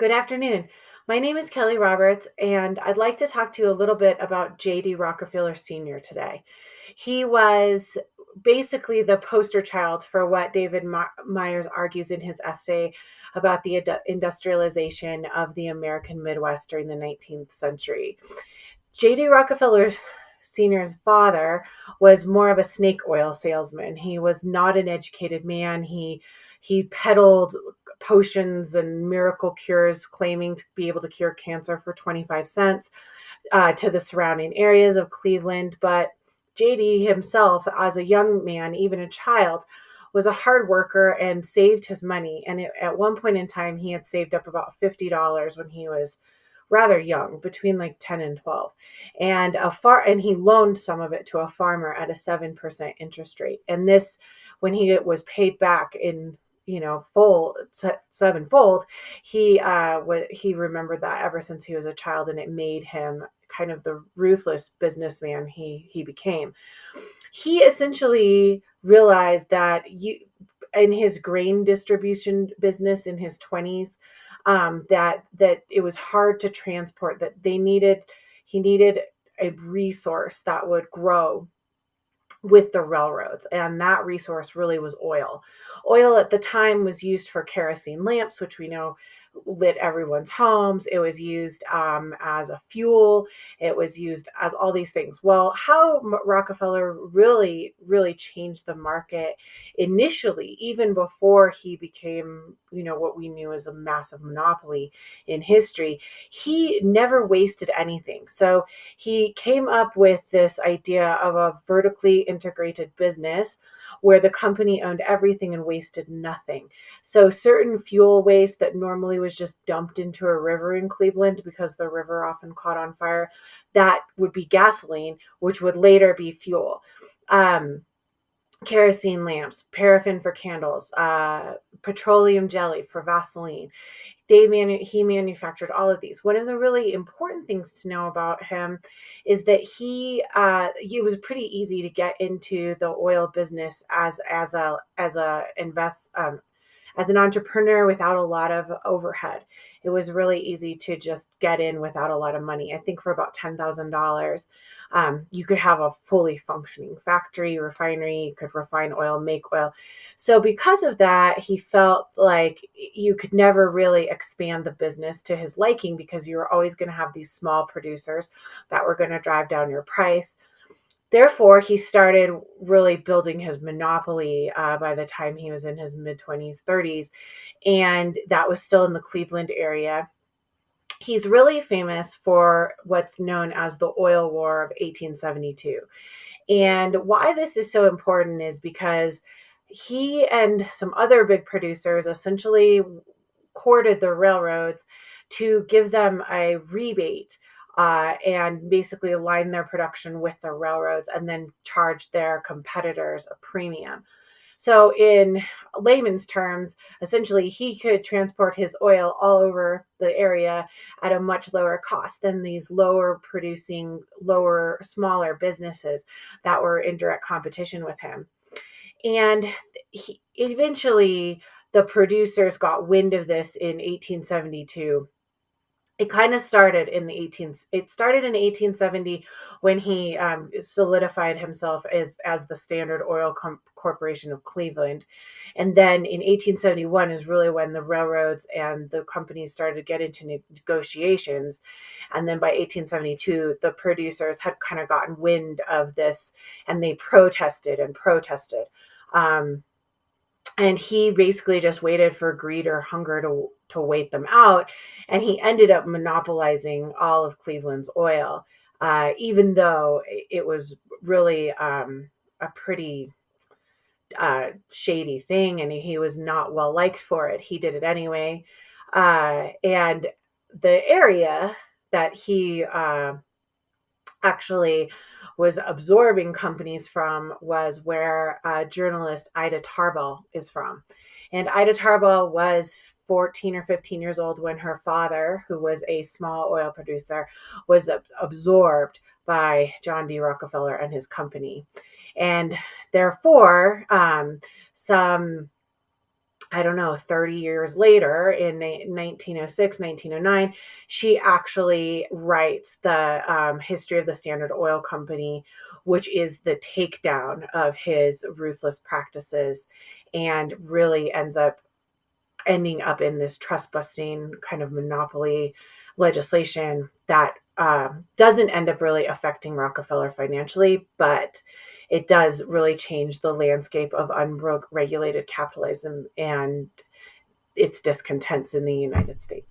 Good afternoon. My name is Kelly Roberts, and I'd like to talk to you a little bit about J.D. Rockefeller Sr. today. He was basically the poster child for what David Myers argues in his essay about the industrialization of the American Midwest during the 19th century. J.D. Rockefeller Sr.'s father was more of a snake oil salesman. He was not an educated man. He peddled potions and miracle cures, claiming to be able to cure cancer for 25 cents to the surrounding areas of Cleveland. But JD himself, as a young man, even a child, was a hard worker and saved his money. And at one point in time, he had saved up about $50 when he was rather young, between like 10 and 12. And he loaned some of it to a farmer at a 7% interest rate. And this, when he was paid back in full sevenfold, he remembered that ever since he was a child, and it made him kind of the ruthless businessman he became. He essentially realized that in his grain distribution business in his 20s, that it was hard to transport, that he needed a resource that would grow with the railroads, and that resource really was oil. Oil at the time was used for kerosene lamps, which we know lit everyone's homes. It was used as a fuel. It was used as all these things. Well, how Rockefeller really, really changed the market initially, even before he became, what we knew as a massive monopoly in history, he never wasted anything. So he came up with this idea of a vertically integrated business where the company owned everything and wasted nothing. So certain fuel waste that normally was just dumped into a river in Cleveland, because the river often caught on fire, that would be gasoline, which would later be fuel. Kerosene lamps, paraffin for candles, petroleum jelly for Vaseline. He manufactured all of these. One of the really important things to know about him is that he was pretty easy to get into the oil business as an entrepreneur without a lot of overhead. It was really easy to just get in without a lot of money. I think for about $10,000, you could have a fully functioning factory, refinery. You could refine oil, make oil. So because of that, he felt like you could never really expand the business to his liking, because you were always going to have these small producers that were going to drive down your price. Therefore, he started really building his monopoly by the time he was in his mid-20s, 30s, and that was still in the Cleveland area. He's really famous for what's known as the Oil War of 1872. And why this is so important is because he and some other big producers essentially courted the railroads to give them a rebate, and basically align their production with the railroads and then charge their competitors a premium. So in layman's terms, essentially he could transport his oil all over the area at a much lower cost than these smaller businesses that were in direct competition with him. And eventually the producers got wind of this in 1872. It kind of started in it started in 1870 when he solidified himself as the Standard Oil Corporation of Cleveland. And then in 1871 is really when the railroads and the companies started to get into negotiations. And then by 1872, the producers had kind of gotten wind of this, and they protested and protested. And he basically just waited for greed or hunger to wait them out. And he ended up monopolizing all of Cleveland's oil, even though it was really a pretty shady thing, and he was not well liked for it. He did it anyway. And the area that he actually was absorbing companies from was where journalist Ida Tarbell is from. And Ida Tarbell was 14 or 15 years old when her father, who was a small oil producer, was absorbed by John D. Rockefeller and his company. And therefore, some I don't know, 30 years later in 1906, 1909, she actually writes the history of the Standard Oil Company, which is the takedown of his ruthless practices, and really ends up ending up in this trust busting kind of monopoly legislation that doesn't end up really affecting Rockefeller financially, but it does really change the landscape of unregulated capitalism and its discontents in the United States.